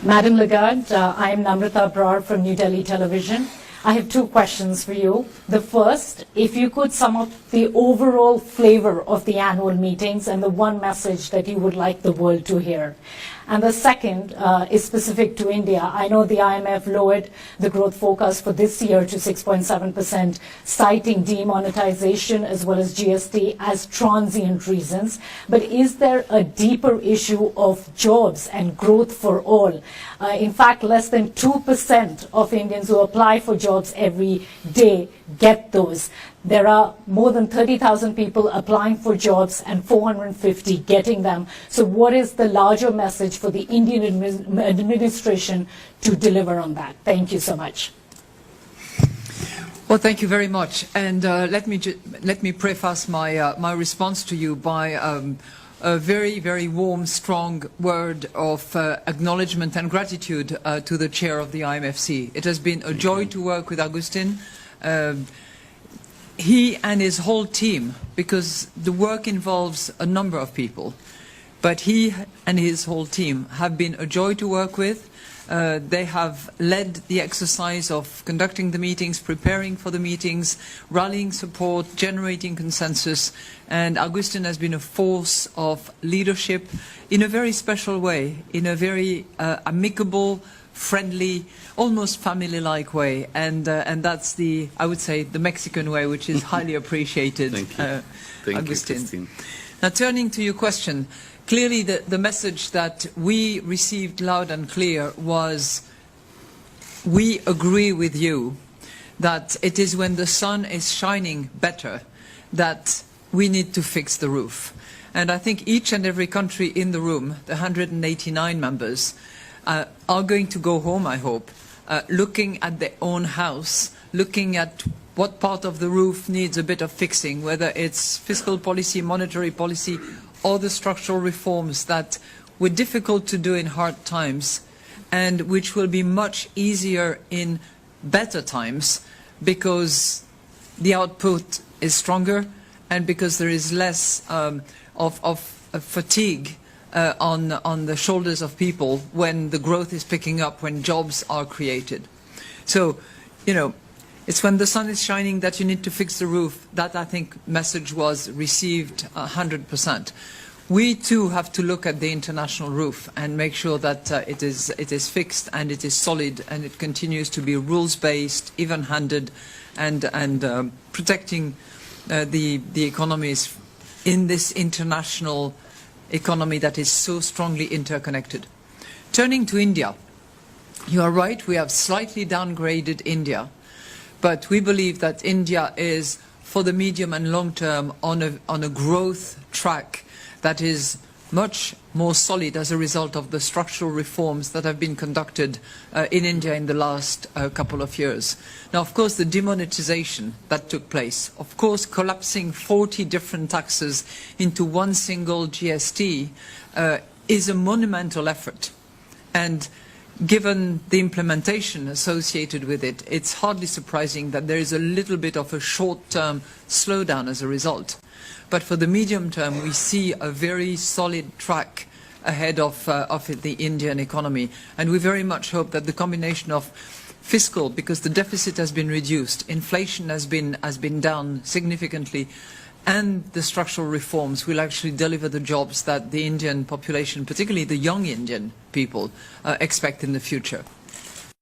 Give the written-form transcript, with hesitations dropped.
Madam Lagarde, I am Namrata Brar from New Delhi Television. I have two questions for you. The first, if you could sum up the overall flavor of the annual meetings and the one message that you would like the world to hear. And the second is specific to India. I know the IMF lowered the growth forecast for this year to 6.7%, citing demonetization as well as GST as transient reasons. But is there a deeper issue of jobs and growth for all? In fact, less than 2% of Indians who apply for jobs every day get those. There are more than 30,000 people applying for jobs and 450 getting them. So what is the larger message for the Indian administration to deliver on that? Thank you so much. Well, thank you very much. And let me preface my response to you by a very, very warm, strong word of acknowledgement and gratitude to the chair of the IMFC. It has been a joy to work with Agustin. He and his whole team, because the work involves a number of people, but he and his whole team have been a joy to work with. They have led the exercise of conducting the meetings, preparing for the meetings, rallying support, generating consensus, and Agustin has been a force of leadership in a very special way, in a very amicable, friendly, almost family-like way, and that's the, I would say, the Mexican way, which is highly appreciated. Thank you, Agustin. Now, turning to your question, clearly the message that we received loud and clear was, we agree with you that it is when the sun is shining better that we need to fix the roof. And I think each and every country in the room, the 189 members, are going to go home, I hope, looking at their own house, looking at what part of the roof needs a bit of fixing, whether it's fiscal policy, monetary policy, or the structural reforms that were difficult to do in hard times and which will be much easier in better times because the output is stronger and because there is less of fatigue on the shoulders of people when the growth is picking up, when jobs are created. So, you know, it's when the sun is shining that you need to fix the roof. That, I think, message was received 100%. We too have to look at the international roof and make sure that it is fixed and it is solid and it continues to be rules-based, even-handed, and protecting the economies in this international economy that is so strongly interconnected. Turning to India, you are right, we have slightly downgraded India, but we believe that India is, for the medium and long term, on a growth track that is much more solid as a result of the structural reforms that have been conducted in India in the last couple of years. Now, of course, the demonetization that took place, of course, collapsing 40 different taxes into one single GST is a monumental effort. And given the implementation associated with it, it's hardly surprising that there is a little bit of a short-term slowdown as a result. But for the medium term, we see a very solid track ahead of the Indian economy. And we very much hope that the combination of fiscal, because the deficit has been reduced, inflation has been down significantly, and the structural reforms will actually deliver the jobs that the Indian population, particularly the young Indian people, expect in the future.